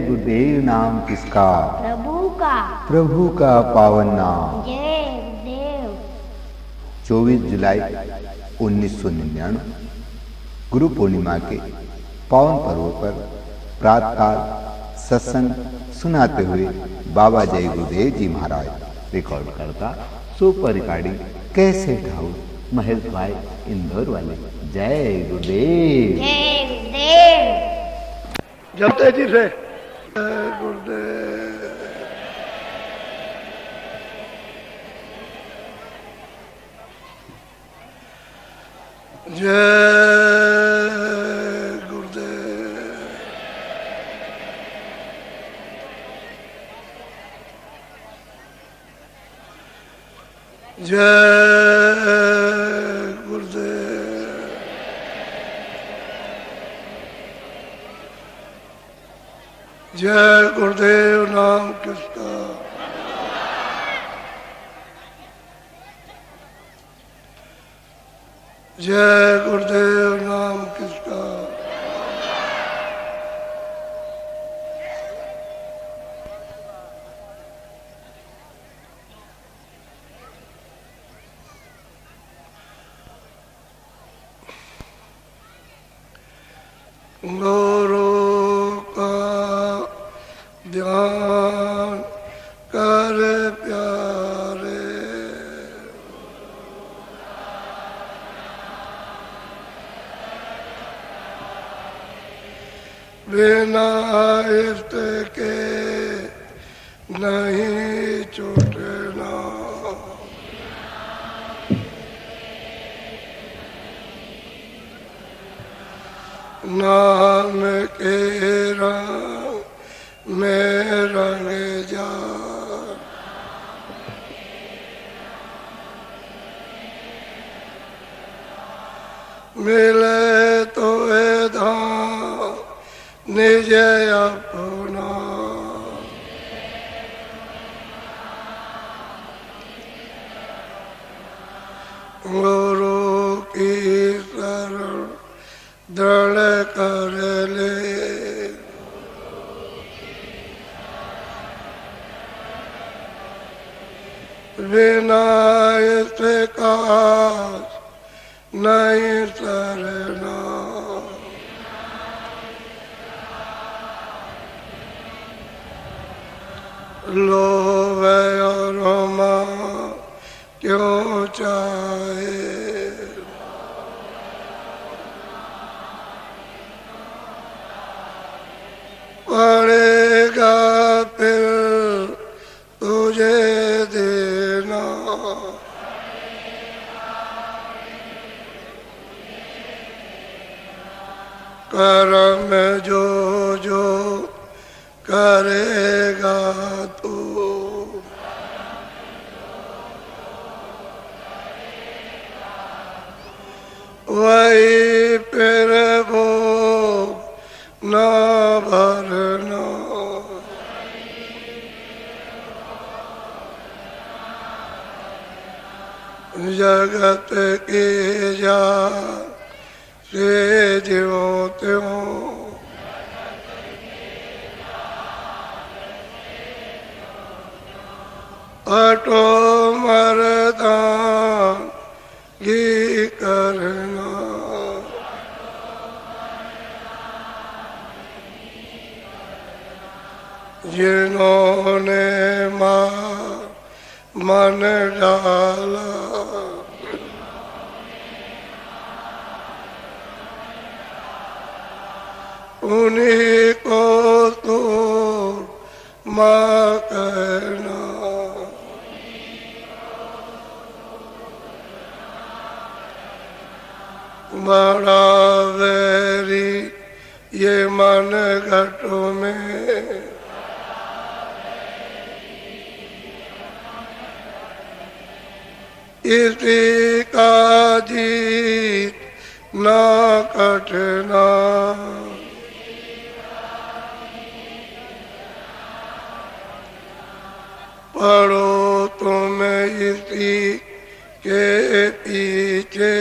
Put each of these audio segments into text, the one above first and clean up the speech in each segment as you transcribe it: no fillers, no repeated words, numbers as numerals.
गुरुदेव नाम किसका? प्रभु का। प्रभु का पावन नाम। जय गुरुदेव। 24 जुलाई 1999 गुरु पूर्णिमा के पावन पर्व पर प्रातःकाल सत्संग सुनाते हुए बाबा जय गुरुदेव जी महाराज। रिकॉर्ड करता सुपर रिकॉर्डिंग कैसे ढाऊ महेश भाई इंदौर वाले। जय गुरुदेव। जय गुरुदेव। जब तेजी से गुरुदेव। जय गुरुदेव। जय गुरुदेव। जय गुरुदेव नाम किसका? जय गुरुदेव नाम किसका? गुरु का ध्यान कर प्यारे, बिना इसके नहीं छूटना। नाम के रंग में रंग जा, मिले तो धाम निज अपना। गुरु की शरण दृढ़ कर ले, बिना इसका नहीं सरना। लोभ और मां क्यों चाहे, पड़ेगा फिर तुझे देना। कर्म जो जो करेगा तू, वही फिर वो न भरना। जगत के जा से ज्यों त्यों, अटो मरदान ही करना। जिन्होंने मन डाला, उन्हीं को तो माँ कहना। बड़ा वैरी ये मन घटों में, इसी का जीत ना कटना। पढ़ो तुम इसी के पीछे,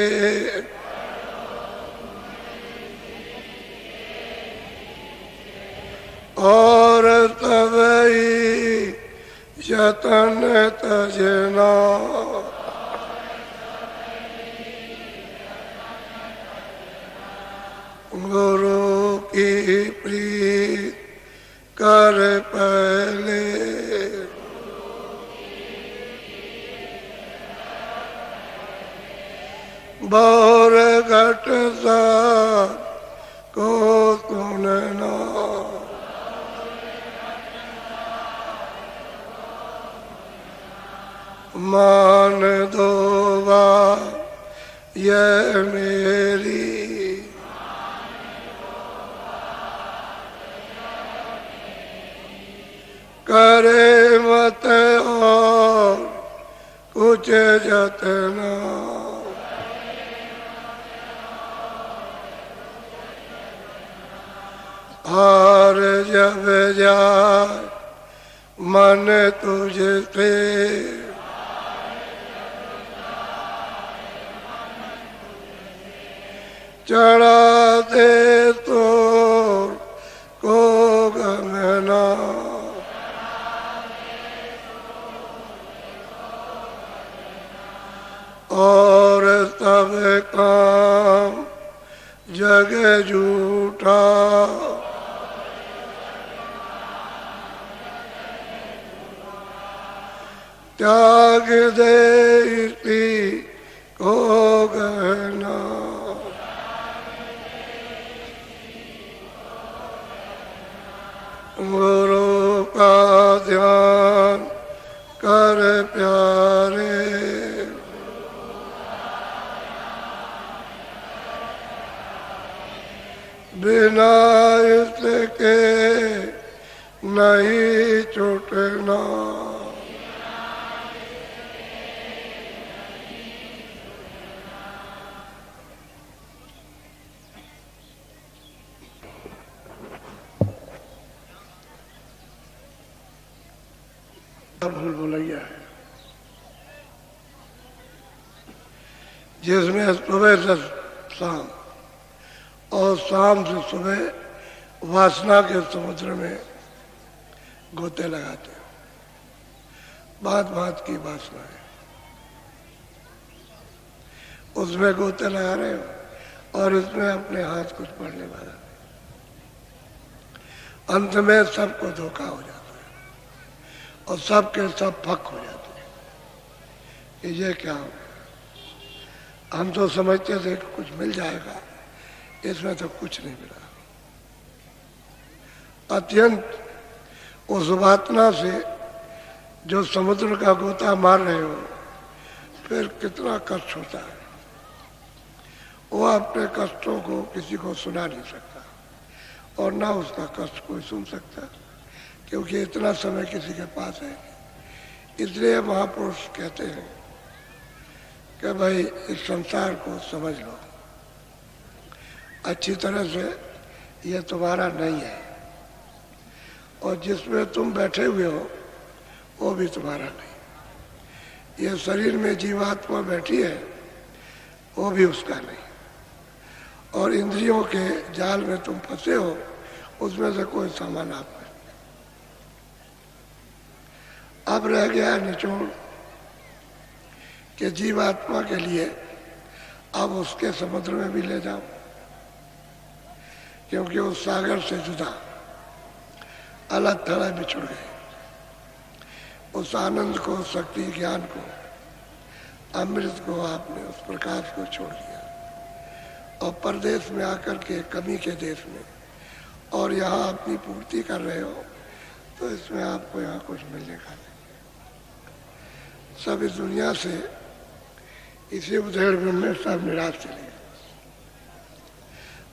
और और तवई यतन तजना। गुरु की प्रीत कर पहले, बौर घट सा को सुनना। मान दो बात ये मेरी, करे मत और कुछ जतना। हार जब जाए मन तुझसे, चढ़ा दे तो को गंगना। और सब काम जग झूठा, त्याग दे इसी को गहना। गुरु का ध्यान कर प्यारे, बिना इसके नहीं छूटना। भूल भुलैया है जिसमें सुबह से शाम और शाम से सुबह वासना के समुद्र में गोते लगाते हैं। बात बात की वासना है, उसमें गोते लगा रहे हो और इसमें अपने हाथ कुछ पड़ने वाला नहीं। अंत में सबको धोखा हो जाता है और सबके सब फक हो जाते हैं कि ये क्या हो। हम तो समझते थे कि कुछ मिल जाएगा, इसमें तो कुछ नहीं मिला। अत्यंत उस वासना से जो समुद्र का गोता मार रहे हो, फिर कितना कष्ट होता है। वो अपने कष्टों को किसी को सुना नहीं सकता और ना उसका कष्ट कोई सुन सकता, क्योंकि इतना समय किसी के पास है। इसलिए महापुरुष कहते हैं कि भाई इस संसार को समझ लो अच्छी तरह से, ये तुम्हारा नहीं है और जिसमें तुम बैठे हुए हो वो भी तुम्हारा नहीं। ये शरीर में जीवात्मा बैठी है, वो भी उसका नहीं। और इंद्रियों के जाल में तुम फंसे हो, उसमें से कोई सामान आप नहीं। अब रह गया निचोड़ कि जीवात्मा के लिए अब उसके समुद्र में भी ले जाओ, क्योंकि उस सागर से जुदा अलग थलग बिछुड़ गए। उस आनंद को, शक्ति, ज्ञान को, अमृत को आपने, उस प्रकाश को छोड़ दिया और परदेश में आकर के, कमी के देश में, और यहाँ अपनी पूर्ति कर रहे हो, तो इसमें आपको यहाँ कुछ मिलने का नहीं। सब इस दुनिया से, इसी उधेड़ में सब निराश चले गए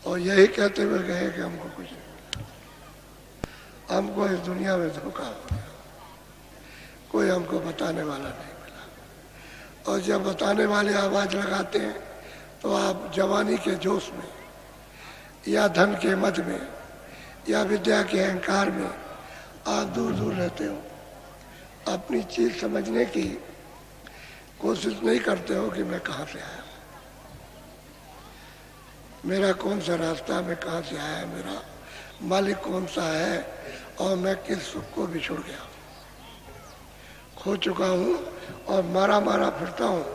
और यही कहते हुए गए कि हमको कुछ नहीं मिला। हमको इस दुनिया में धोखा हो गया, कोई हमको बताने वाला नहीं मिला। और जब बताने वाले आवाज लगाते हैं तो आप जवानी के जोश में या धन के मद में या विद्या के अहंकार में आप दूर दूर रहते हो। अपनी चीज समझने की कोशिश नहीं करते हो कि मैं कहाँ से आया, मेरा कौन सा रास्ता, मैं कहाँ से आया, मेरा मालिक कौन सा है और मैं किस सुख को भी छोड़ गया, खो चुका हूँ और मारा मारा फिरता हूँ,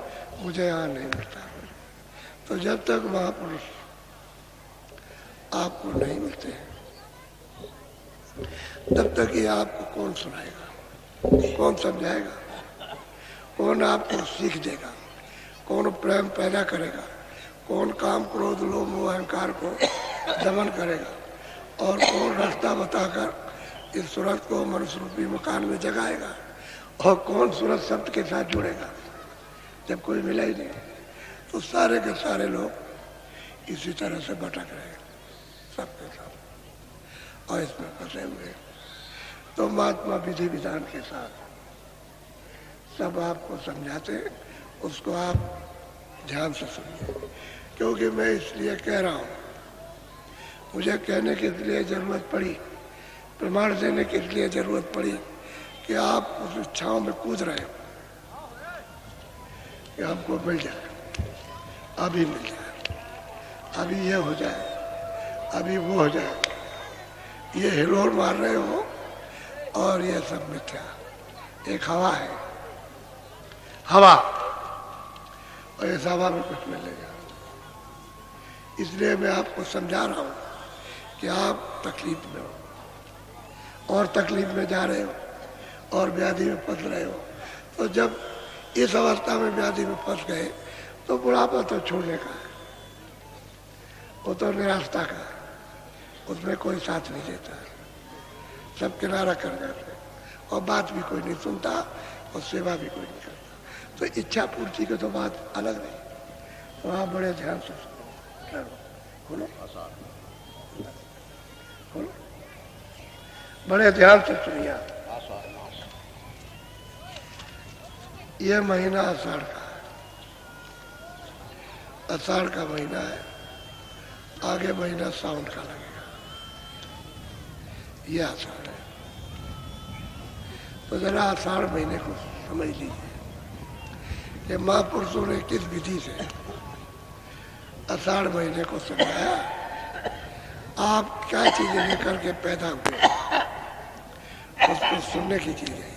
मुझे यहाँ नहीं मिलता। तो जब तक महापुरुष आपको नहीं मिलते तब तक ये आपको कौन सुनाएगा, कौन समझाएगा, कौन आपको सीख देगा, कौन प्रेम पैदा करेगा, कौन काम क्रोध लोभ मोह अहंकार को दमन करेगा, और कौन रास्ता बताकर इस सूरत को मनुष्य रूपी मकान में जगाएगा, और कौन सूरत शब्द के साथ जुड़ेगा। जब कोई मिला ही नहीं तो सारे के सारे लोग इसी तरह से भटक रहे हैं, सबके सब, और इसमें फंसे हुए। तो महात्मा विधि विधान के साथ सब आपको समझाते हैं, उसको आप ध्यान से सुनिए। क्योंकि मैं इसलिए कह रहा हूँ, मुझे कहने के लिए जरूरत पड़ी, प्रमाण देने के लिए जरूरत पड़ी कि आप उस इच्छाओं में कूद रहे हो कि हमको मिल जाए, अभी मिल जाए, अभी ये हो जाए, अभी वो हो जाए। ये हिलोर मार रहे हो और ये सब मिथ्या, एक हवा है, हवा, और इस हवा में कुछ मिलेगा। इसलिए मैं आपको समझा रहा हूं कि आप तकलीफ में हो और तकलीफ में जा रहे हो और व्याधि में फंस रहे हो। तो जब इस अवस्था में व्याधि में फंस गए तो बुढ़ापा तो छोड़ने का है, वो तो निराशा का है, उसमें कोई साथ नहीं देता, सब किनारा कर जाते और बात भी कोई नहीं सुनता और सेवा भी कोई नहीं करता। तो इच्छा पूर्ति की तो बात अलग नहीं। तो आप बड़े ध्यान से सुनो, खोलो खोलो, बड़े ध्यान से सुनिए। ये महीना आषाढ़ का है, आषाढ़ का महीना है, आगे महीना सावन का लगेगा, ये आषाढ़ है। तो जरा आषाढ़ महीने को समझ लीजिए कि महापुरुषों ने किस विधि से आषाढ़ महीने को समझाया। आप क्या चीजें लेकर के पैदा हुए उसको सुनने की चीज है,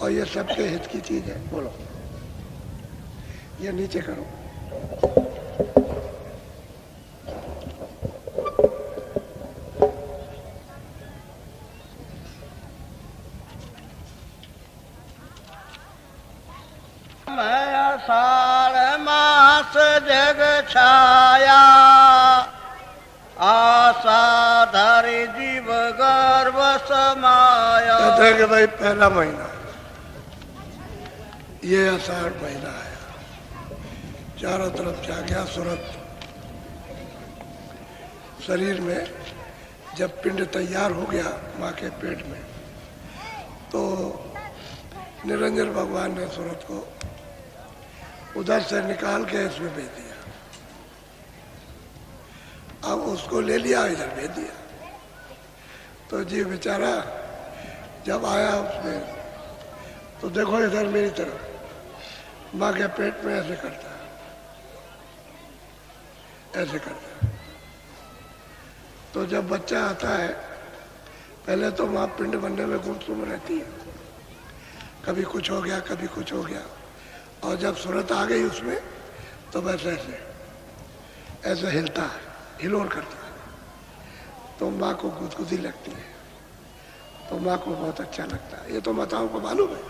और ये सबके हित की चीज है। बोलो, ये नीचे करो, आषाढ़ मास जग छाया, आशा धरि जीव गर्भ समाया। कहते हैं कि भाई पहला महीना ये आषाढ़ महीना आया, चारों तरफ जा गया सूरत। शरीर में जब पिंड तैयार हो गया माँ के पेट में, तो निरंजन भगवान ने सूरत को उधर से निकाल के इसमें भेज दिया। अब उसको ले लिया, इधर भेज दिया। तो जीव बेचारा जब आया उसमें, तो देखो इधर मेरी तरफ माँ के पेट में ऐसे करता है, ऐसे करता है। तो जब बच्चा आता है, पहले तो माँ पिंड बनने में गुमसुम रहती है, कभी कुछ हो गया, कभी कुछ हो गया, और जब सूरत आ गई उसमें तो बस ऐसे ऐसे हिलता है, हिलोर करता है। तो माँ को गुदगुदी लगती है, तो माँ को बहुत अच्छा लगता है। ये तो माताओं को मालूम है,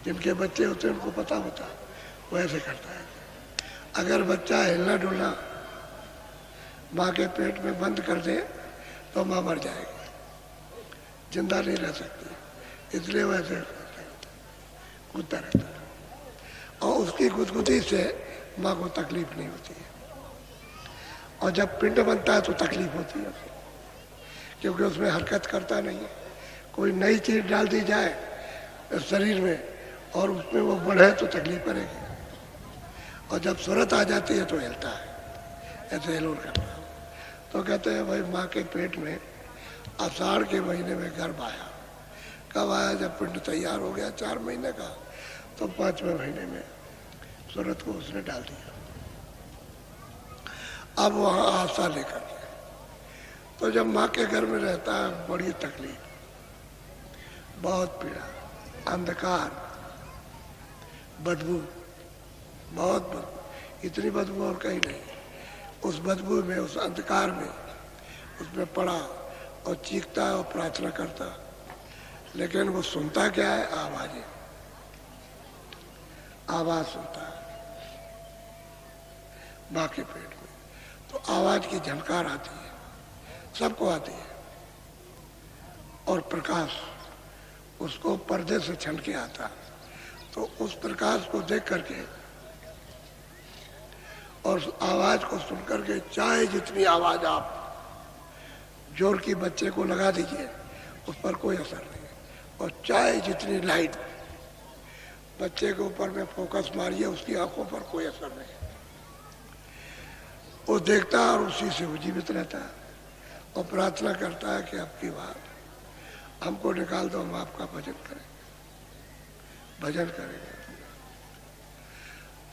जिनके बच्चे होते हैं उनको पता होता है, वो ऐसे करता है। अगर बच्चा हिलना डुलना माँ के पेट में बंद कर दे तो माँ मर जाएगी, जिंदा नहीं रह सकती। इसलिए वो ऐसे कूदता रहता है, और उसकी गुदगुदी से माँ को तकलीफ नहीं होती है। और जब पिंड बनता है तो तकलीफ होती है उसे, क्योंकि उसमें हरकत करता नहीं है। कोई नई चीज डाल दी जाए शरीर में और उसमें वो बढ़े तो तकलीफ करेगी, और जब सूरत आ जाती है तो हिलता है, ऐसे हिलोर करता है। तो कहते हैं भाई माँ के पेट में आषाढ़ के महीने में गर्भ आया। कब आया? जब पिंड तैयार हो गया 4 महीने का, तो 5वें महीने में सूरत को उसने डाल दिया। अब वहां आशा लेकर के, तो जब माँ के घर में रहता है बड़ी तकलीफ, बहुत पीड़ा, अंधकार, बदबू, बहुत बदबू, इतनी बदबू और कहीं नहीं। उस बदबू में, उस अंधकार में, उसमें पड़ा और चीखता है और प्रार्थना करता, लेकिन वो सुनता क्या है? आवाजें, आवाज सुनता है माँ के पेट में। तो आवाज की झनकार आती है, सबको आती है, और प्रकाश उसको पर्दे से छन के आता। तो उस प्रकाश को देख करके और उस आवाज को सुन करके, चाहे जितनी आवाज आप जोर की बच्चे को लगा दीजिए, उस पर कोई असर नहीं। और चाहे जितनी लाइट बच्चे के ऊपर में फोकस मारिए, उसकी आंखों पर कोई असर नहीं। वो देखता है और उसी से वो जीवित रहता है और प्रार्थना करता है कि आपकी बात हमको निकाल दो, हम आपका भजन करेंगे, भजन करेंगे।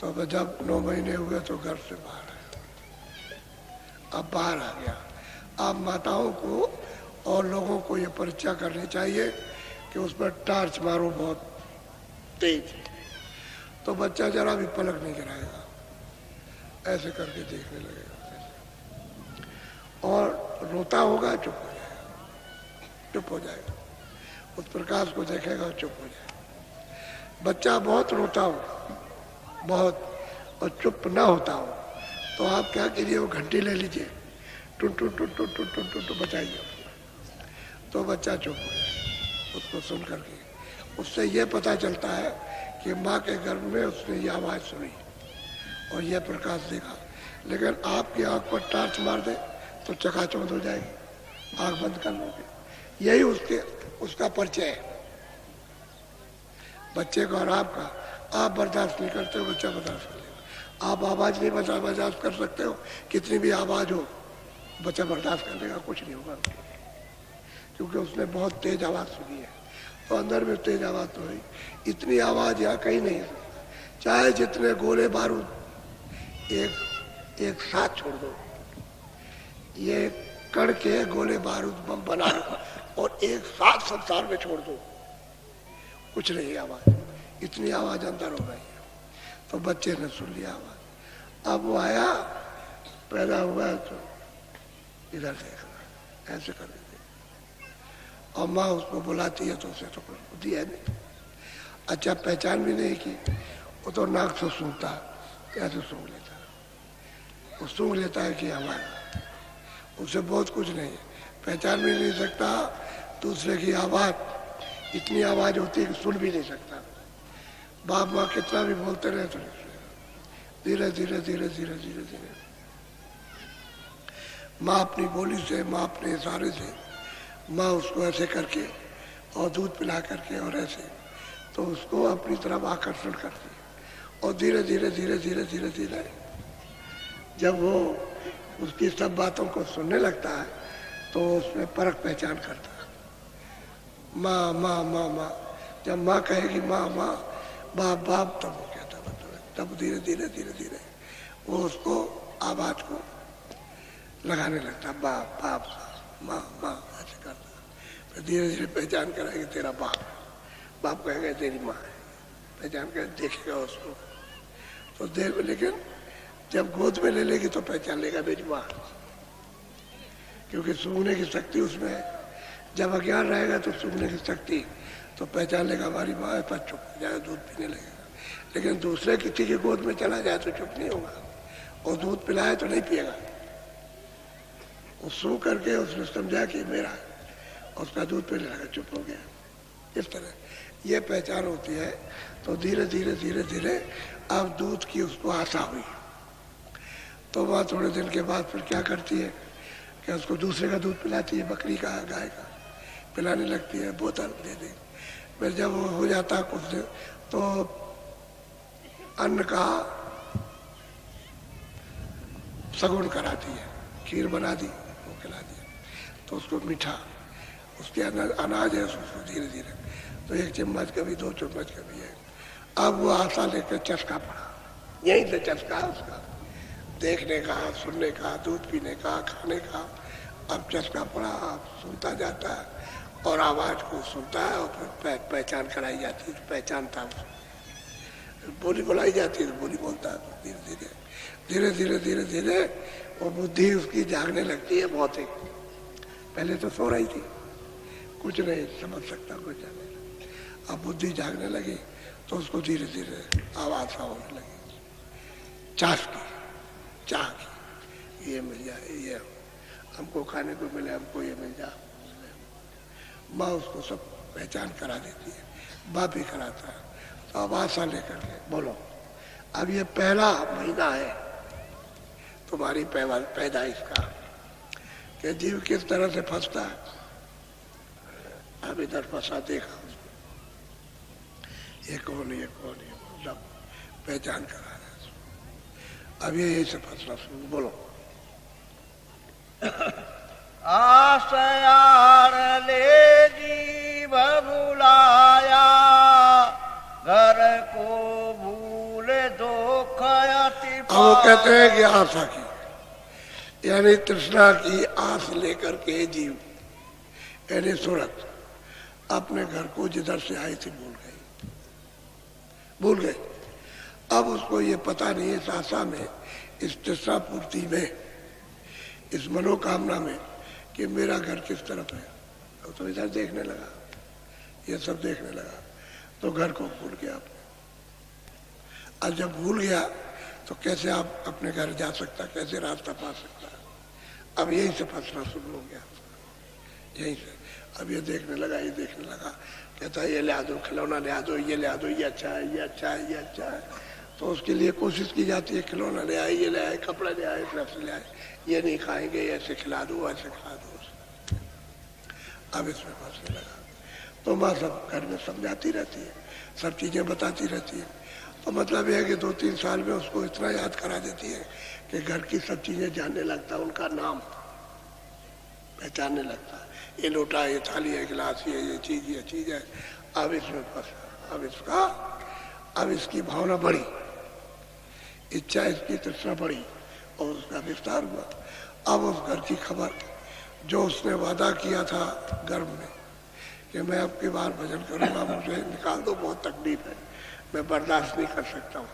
तो जब 9 महीने हुए तो घर से बाहर आया। अब बाहर आ गया। अब माताओं को और लोगों को ये परीक्षा करनी चाहिए कि उस पर टार्च मारो बहुत तेज, तो बच्चा जरा भी पलक नहीं गिराएगा, ऐसे करके देखने लगेगा और रोता होगा, चुप हो जाएगा, चुप हो जाएगा। उस प्रकाश को देखेगा और चुप हो जाएगा। बच्चा बहुत रोता हो, बहुत, और चुप ना होता हो, तो आप क्या कीजिए, वो घंटी ले लीजिए, टुन टुन टुन टुन टुन टुन टुन टुन बजाइए, तो बच्चा चुप हो जाए उसको सुन करके। उससे ये पता चलता है कि माँ के गर्भ में उसने ये आवाज़ सुनी और ये प्रकाश देखा। लेकिन आपकी आंख पर टार्च मार दे तो चकाचौंध हो जाएगी, आंख बंद कर लोगे। यही उसका परिचय है बच्चे का और आपका। आप बर्दाश्त नहीं करते हो, बच्चा बर्दाश्त कर लेगा। आप आवाज़ नहीं बर्दाश्त कर सकते हो, कितनी भी आवाज़ हो, बच्चा बर्दाश्त कर लेगा, कुछ नहीं होगा, क्योंकि उसने बहुत तेज आवाज़ सुनी है। तो अंदर में तेज आवाज़ तो है, इतनी आवाज़ यहाँ कहीं नहीं है। चाहे जितने गोले बारूद एक साथ छोड़ दो, ये कण के गोले बारूद बम बना लो और एक साथ संसार में छोड़ दो, कुछ नहीं आवाज़, इतनी आवाज़ अंदर हो गई। तो बच्चे ने सुन लिया आवाज़। अब वो आया, पैदा हुआ तो इधर देखना, ऐसे कर देते, और माँ उसको बुलाती है तो उसे तो कुछ बुद्धि है नहीं। अच्छा, पहचान भी नहीं की, वो तो नाक से सूंघता, कैसे सूंघ लेता है, वो सूंघ लेता है कि हमारा, उससे बहुत कुछ नहीं है, पहचान भी नहीं सकता दूसरे की आवाज़। इतनी आवाज़ होती है कि सुन भी नहीं सकता। बाप माँ कितना भी बोलते रहे तो नहीं सुनेगा। धीरे धीरे धीरे धीरे धीरे धीरे माँ अपनी बोली से, माँ अपने इशारे से, माँ उसको ऐसे करके और दूध पिला करके और ऐसे, तो उसको अपनी तरफ आकर्षण करती है। और धीरे धीरे धीरे धीरे धीरे धीरे जब वो उसकी सब बातों को सुनने लगता है तो उसमें परख पहचान करता है। माँ माँ माँ माँ, जब माँ कहेगी माँ माँ, बाप बाप, तब वो कहता है, तब धीरे धीरे धीरे धीरे वो उसको आवाज को लगाने लगता, बाप बाप, माँ माँ, ऐसे करता। फिर धीरे धीरे पहचान कराएगी तेरा बाप, बाप कहेगा तेरी माँ है, पहचान कर देखेगा उसको तो देर में, लेकिन जब गोद में ले लेगी तो पहचान लेगा मेरी माँ, क्योंकि सूंघने की शक्ति उसमें है। जब अज्ञान रहेगा तो सूंघने की शक्ति, तो पहचान लेगा हमारी माँ है, पर चुप हो जाएगा, दूध पीने लगेगा। लेकिन दूसरे किसी की गोद में चला जाए तो चुप नहीं होगा, और दूध पिलाए तो नहीं पिएगा। वो सूंघ करके उसने समझा कि मेरा है, और उसका दूध पीने लगा, चुप हो गया। इस तरह ये पहचान होती है। तो धीरे धीरे धीरे धीरे अब दूध की उसको आशा हुई, तो वह थोड़े दिन के बाद फिर क्या करती है कि उसको दूसरे का दूध पिलाती है, बकरी का, गाय का पिलाने लगती है, बोतल दे दे। फिर जब वो हो जाता कुछ दिन तो अन्न का सगुन कराती है, खीर बना दी, वो खिला दिया, तो उसको मीठा, उसके अनाज है उसको धीरे धीरे, तो 1 चम्मच कभी 2 चम्मच कभी है। अब वो आशा लेकर चस्का पड़ा, यहीं से चस्का उसका, देखने का, सुनने का, दूध पीने का, खाने का, अब चस्का पड़ा, अब सुनता जाता है और आवाज को सुनता है और फिर पहचान कराई जाती है, पहचानता है। बोली बुलाई जाती है तो बोली बोलता है। धीरे धीरे धीरे धीरे धीरे धीरे वो बुद्धि उसकी जागने लगती है बहुत ही। पहले तो सो रही थी, कुछ नहीं समझ सकता, कुछ नहीं। अब बुद्धि जागने लगी तो उसको धीरे धीरे आवाज होने लगी, चाह की ये मिल जाए, ये हमको खाने को मिले, हमको ये मिल जाए। माँ उसको सब पहचान करा देती है, बाप भी कराता है। तो अब आशा लेकर के बोलो, अब ये पहला महीना है तुम्हारी पैदाइश का, कि जीव किस तरह से फंसता है। अब इधर फंसा, देखा उसको, ये कौन, ये कौन, ये कौन, सब पहचान करा रहे। अब ये यही से फंसना शुरू। बोलो, आसयार ले जीव बुलाया, घर को भूले दुख अति अब वो कहते हैं कि आशा की, यानी तृष्णा की आस लेकर के जीव, यानी सूरत अपने घर को जिधर से आई थी भूल गई। अब उसको ये पता नहीं, इस आशा में, इस तृष्णा पूर्ति में, इस मनोकामना में कि मेरा घर किस तरफ है, तो इधर देखने लगा, ये सब देखने लगा, तो घर को भूल गया। और जब भूल गया तो कैसे आप अपने घर जा सकता, कैसे रास्ता पा सकता। अब यहीं से फंसना शुरू हो गया, यहीं से। अब ये देखने लगा, ये देखने लगा, कहता है ये ले दो, खिलौना ले दो, ये ले दो, ये अच्छा है, ये अच्छा है, ये अच्छा है। तो उसके लिए कोशिश की जाती है, खिलौना ले आए, ये ले आए, कपड़ा ले आए, ड्रेस ले आए, ये नहीं खाएंगे, ऐसे खिला दो, ऐसे खिला दो। अब इसमें फंसने लगा। तो माँ सब घर में समझाती रहती है, सब चीजें बताती रहती है। तो मतलब यह है कि 2-3 साल में उसको इतना याद करा देती है कि घर की सब चीजें जानने लगता है, उनका नाम पहचानने लगता है। ये लोटा, ये थाली है, गिलास, ये चीज है। अब इसमें फंसा, अब इसकी भावना बढ़ी, इच्छा, इसकी तृष्णा बढ़ी और उसका विस्तार हुआ। अब उस घर की खबर, जो उसने वादा किया था गर्भ में कि मैं अब की बार भजन करूंगा, मुझे निकाल दो, बहुत तकलीफ है, मैं बर्दाश्त नहीं कर सकता हूँ,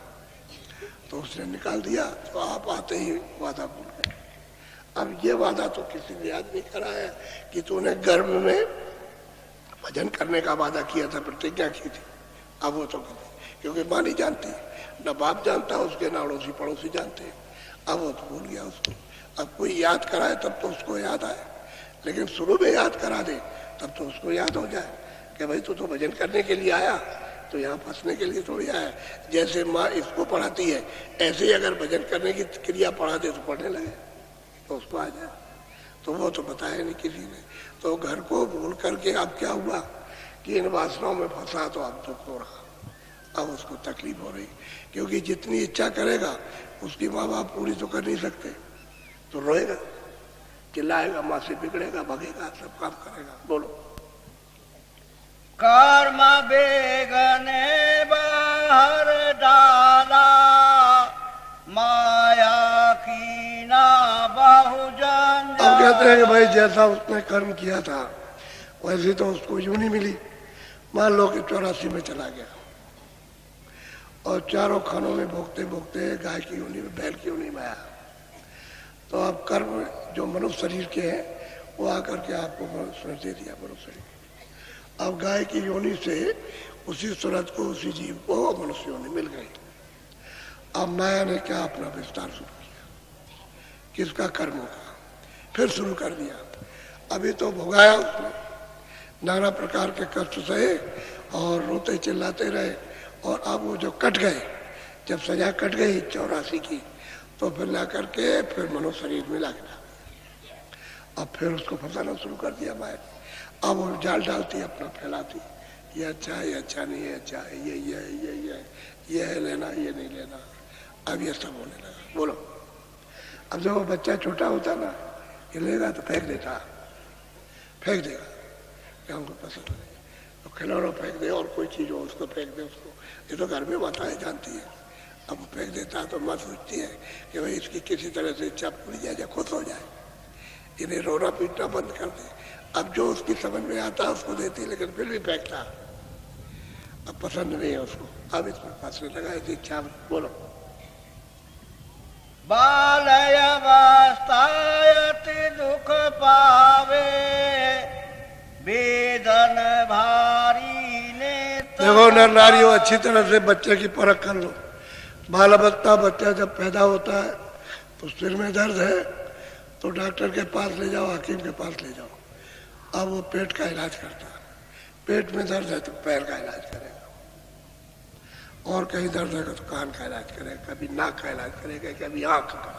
तो उसने निकाल दिया। तो आप आते ही वादा भूल गए। अब ये वादा तो किसी ने याद नहीं करा है कि तूने गर्भ में भजन करने का वादा किया था, प्रतिज्ञा की थी। अब वो तो क्योंकि माँ नहीं जानती, न बाप जानता, उसके न अड़ोसी पड़ोसी जानते। अब वो तो भूल गया उसको। अब कोई याद कराए तब तो उसको याद आए, लेकिन शुरू में याद करा दे तब तो उसको याद हो जाए कि भाई तू तो भजन करने के लिए आया, तो यहाँ फंसने के लिए थोड़ी आया। जैसे माँ इसको पढ़ाती है, ऐसे ही अगर भजन करने की क्रिया पढ़ा दे तो पढ़ने लगे, तो उसको आ जाए। तो वो तो बताया नहीं किसी ने। तो घर को भूल करके अब क्या हुआ कि इन वासनाओं में फंसा, तो अब दुख हो रहा, अब उसको तकलीफ हो रही, क्योंकि जितनी इच्छा करेगा उसकी माँ बाप पूरी तो कर नहीं सकते, तो रोएगा, चिल्लाएगा, माँ से बिगड़ेगा, भगेगा, सब काम करेगा। बोलो, कर्म बेगने बाहर डाला, माया की ना बहुजन। अब कहते हैं कि भाई जैसा उसने कर्म किया था वैसे तो उसको यूं मिली। मान लो कि 84 में चला गया और चारों खानों में भोगते भोगते गाय की यूनी में, बैल की यूनी में आया, तो अब कर्म जो मनुष्य शरीर के हैं वो आकर के आपको मनुष्य दे दिया, मनुष्य शरीर। अब गाय की योनि से उसी सूरत को, उसी जीव को मनुष्य योनि मिल गई। अब माया ने क्या अपना विस्तार शुरू किया, किसका कर्मों का फिर शुरू कर दिया। अभी तो भोगाया उसने, नाना प्रकार के कष्ट सहे और रोते चिल्लाते रहे, और अब वो जो कट गए, जब सजा कट गई 84 की, तो फिर ला करके फिर मनुष्य शरीर में ला के अब फिर उसको फंसाना शुरू कर दिया माया। अब वो जाल डालती अपना, फैलाती, ये अच्छा है, ये अच्छा नहीं है, अच्छा है, ये है लेना, ये नहीं लेना। अब ये सब होने लगा। बोलो, अब जब वो बच्चा छोटा होता ना, ये लेगा तो फेंक देगा, क्या हमको पसंद नहीं, तो खिलौना फेंक दे, और कोई चीज हो उसको फेंक दे उसको। ये तो घर में माताएं जानती है। अब वो फेंक देता है तो माँ सोचती है कि भाई इसकी किसी तरह से इच्छा पूरी जाए, खुश हो जाए, इन्हें रोना पीटना बंद कर दे। अब जो उसकी समझ में आता है उसको देती, लेकिन फिर भी फेंकता। अब पसंद नहीं है उसको, अब इसमें फांसने लगा इस इच्छा में। बोलो। बालयवस्थायति दुख पावे वेदन भारी नेत्र। देखो नर नारियों, अच्छी तरह से बच्चे की परख कर लो। बाल अवस्था, बच्चा जब पैदा होता है तो सिर में दर्द है तो डॉक्टर के पास ले जाओ, हकीम के पास ले जाओ। अब वो पेट का इलाज करता है। पेट में दर्द है तो पैर का इलाज करेगा, और कहीं दर्द है तो कान का इलाज करेगा, कभी नाक का इलाज करेगा, कभी आंख का।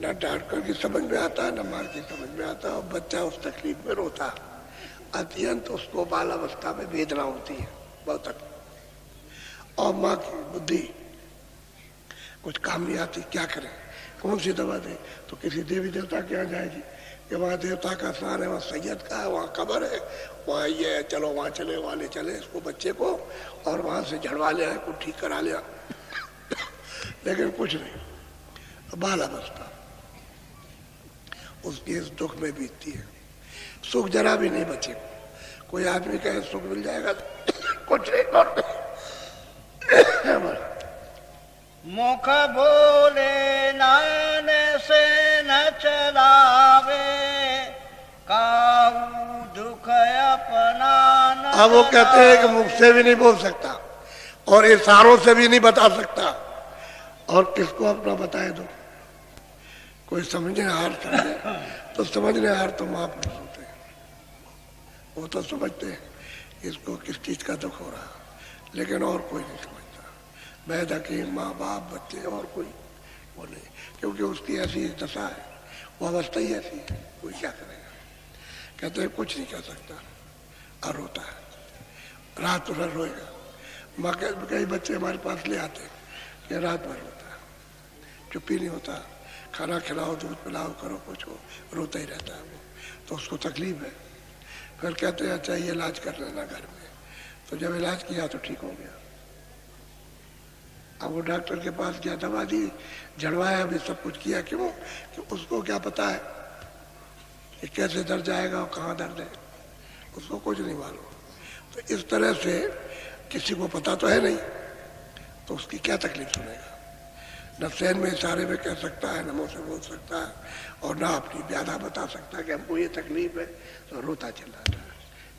न डॉक्टर की समझ में आता है, न माँ की समझ में आता है, और बच्चा उस तकलीफ में रोता है। अत्यंत उसको बाल अवस्था में वेदना होती है, बहुत तकलीफ। और माँ की बुद्धि कुछ काम नहीं आती, क्या करे, कौन सी दवा दे? तो किसी देवी देवता के यहाँ जाएगी कि वहाँ देवता का स्थान है, वहाँ सैयद का है, वहाँ कब्र है, वहाँ ये है, चलो वहाँ चले, वहाँ ले चले इसको बच्चे को, और वहाँ से झड़वा ले आए, कुछ ठीक करा लिया। लेकिन कुछ नहीं। बाल अवस्था उसकी इस दुख में बीतती है, सुख जरा भी नहीं बचे। कोई आदमी कहे सुख मिल जाएगा, कुछ नहीं। मुख बोले नान से न चलावे काहू दुख अपना न। अब वो कहते हैं कि मुख से भी नहीं बोल सकता और इशारों से भी नहीं बता सकता, और किसको अपना बताए दो? कोई समझने हार समझे तो समझने हार तो महापुरुष होते हैं, वो तो समझते हैं इसको किस चीज का दुख हो रहा, लेकिन और कोई नहीं समझता। वैद हकीम, माँ बाप, बच्चे, और कोई वो नहीं, क्योंकि उसकी ऐसी दशा है, वो अवस्था ही ऐसी है, कोई क्या करेगा। कहते हैं कुछ नहीं कर सकता, और रोता है, रात भर रोएगा। माँ कई बच्चे हमारे पास ले आते कि रात भर रोता है, चुप्पी नहीं होता, खाना खिलाओ, दूध पिलाओ, करो कुछ हो, रोता ही रहता है वो, तो उसको तकलीफ है। फिर कहते हैं अच्छा ये इलाज कर लेना घर में, तो जब इलाज किया तो ठीक हो गया। अब वो डॉक्टर के पास गया, दवा दी, झड़वाया भी, सब कुछ किया, क्यों? कि उसको क्या पता है कि कैसे दर्द जाएगा और कहाँ दर्द है, उसको कुछ नहीं मालूम। तो इस तरह से किसी को पता तो है नहीं, तो उसकी क्या तकलीफ सुनेगा? न सहन में इशारे में कह सकता है, न मुँह से बोल सकता है, और ना अपनी व्याधा बता सकता है कि हमको ये तकलीफ है, तो रोता चिल्लाता है।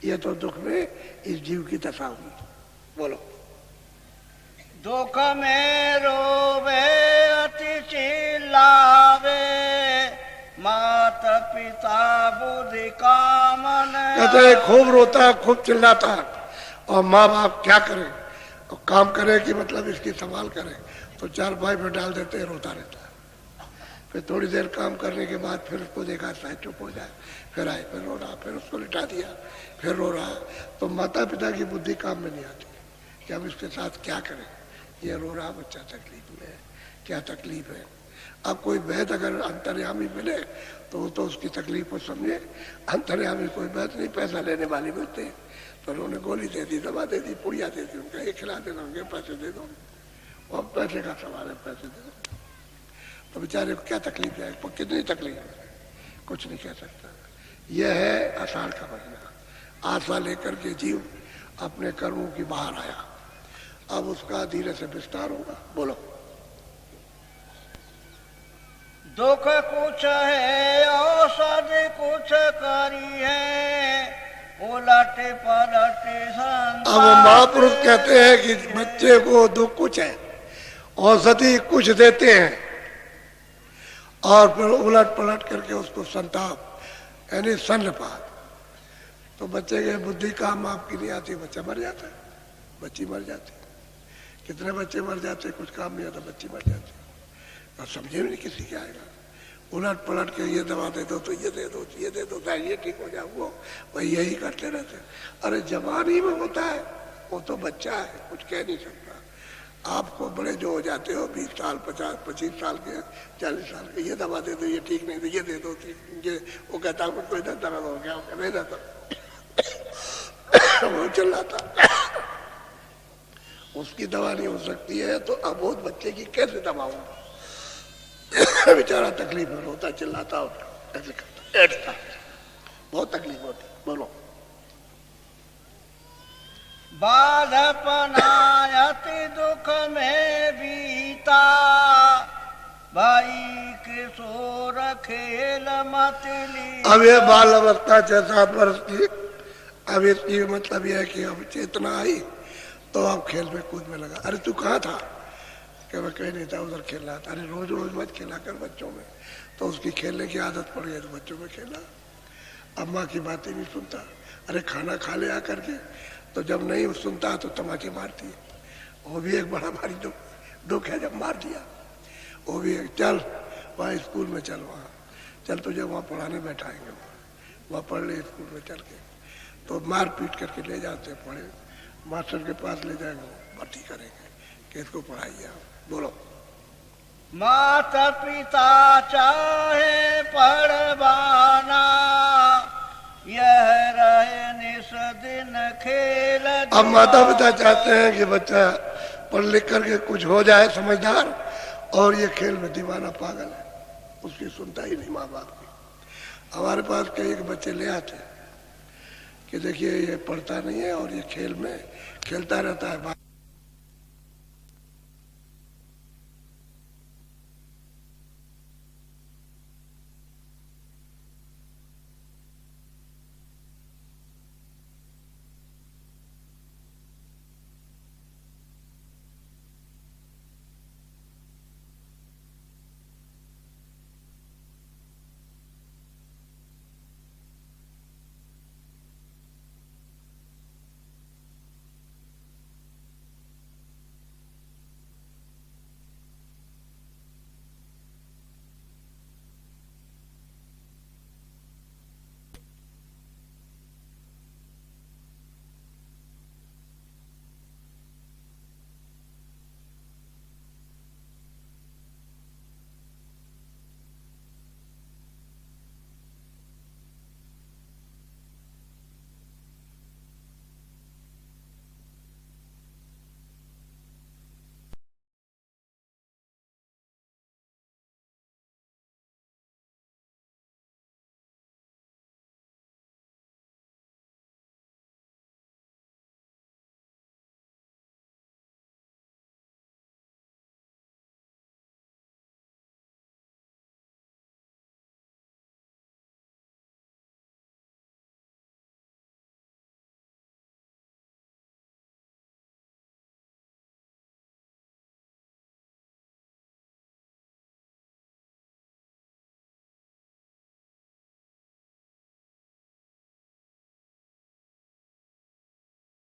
ये तो दुख में इस जीव की दशा हुई। बोलो। दुख में रोवे अति चिल्लावे मात पिता बुद्धि कामन। कहते हैं खूब रोता है, खूब चिल्लाता है, और माँ बाप क्या करें, और काम करे कि मतलब इसकी संभाल करें, तो चारपाई पे डाल देते हैं, रोता रहता है। फिर थोड़ी देर काम करने के बाद फिर उसको देखा शायद चुप हो जाए, फिर आए, फिर रो रहा, फिर उसको लिटा दिया, फिर रो रहा। तो माता पिता की बुद्धि काम में नहीं आती कि हम इसके साथ क्या करें, ये रो रहा बच्चा तकलीफ में है, क्या तकलीफ है। अब कोई वैद्य अगर अंतर्यामी मिले तो वो तो उसकी तकलीफ को समझे। अंतर्यामी कोई वैद्य नहीं, पैसा लेने वाले मिलते हैं, तो उन्होंने गोली दे दी, दवा दे दी, पुड़िया दे दी, उनका ये खिला देना, उनके पैसे दे दो, और पैसे का सवाल है, पैसे दे दो। तो बेचारे को क्या तकलीफ है, कितनी तकलीफ है, कुछ नहीं कह सकता। यह है आषाढ़ का महीना। आशा लेकर के जीव अपने कर्मों की बाहर आया, अब उसका धीरे से विस्तार होगा। बोलो। दुख कुछ है औषध कुछ करी है उलट पलट। अब महापुरुष कहते हैं कि बच्चे को दुख कुछ है, औषधि कुछ देते हैं, और फिर उलट पलट करके उसको संताप यानी सन्नपात। तो बच्चे के बुद्धि काम आपकी नहीं आती, बच्चा मर जाता है, बच्ची मर जाती है। कितने बच्चे मर जाते, कुछ काम नहीं आता, बच्ची मर जाती है, और समझे भी नहीं किसी के आएगा। उलट पलट के ये दवा दे दो, तो ये दे दो, ये दे दो, ये ठीक हो जाए, वो वही यही करते रहते। अरे जवान ही में होता है, वो तो बच्चा है, कुछ कह नहीं सकता। आपको बड़े जो हो जाते हो 20 साल 50 25 साल के 40 साल के, ये दवा दे दो, ये ठीक नहीं, तो ये दे दो, ये वो कहता है कोई दर्द हो गया, नहीं रहता, वो चल रहा था, उसकी दवा नहीं हो सकती है। तो अबोध बच्चे की कैसे दवा होगी? बेचारा तकलीफ में रोता चिल्लाता होता, ऐसे करता, बहुत तकलीफ होती। बोलो। बालपना अति दुख में बीता, भाई किशोर खेल मत ली। अब ये बाल अवस्था 6-7 वर्ष की, अब इसकी मतलब यह है कि अब चेतना आई तो अब खेल में कूद में लगा। अरे तू कहाँ था? कि मैं कहीं नहीं था, उधर खेल रहा था। अरे रोज रोज मत खेला कर बच्चों में, तो उसकी खेलने की आदत पड़ गई तो बच्चों में खेला। अब माँ की बातें नहीं सुनता। अरे खाना खा ले आकर के, तो जब नहीं सुनता तो तमाचे मारती है। वो भी एक बड़ा भारी दुख है जब मार दिया। वो भी एक, चल वहाँ स्कूल में चल, वहाँ चल तुझे वहाँ पढ़ाने बैठाएंगे, वहाँ पढ़ ले स्कूल में चल के। तो मार पीट करके ले जाते पढ़े, मास्टर के पास ले जाएंगे, भर्ती करेंगे कि इसको पढ़ाइए आप। बोलो। माता पिता चाहे पढ़वाना, यह रहे निस दिन खेल। अब माता पिता चाहते हैं कि बच्चा पढ़ लिख करके कुछ हो जाए समझदार, और ये खेल में दीवाना पागल है, उसकी सुनता ही नहीं माँ बाप की। हमारे पास कई बच्चे ले आते हैं कि देखिए ये पढ़ता नहीं है और ये खेल में खेलता रहता है।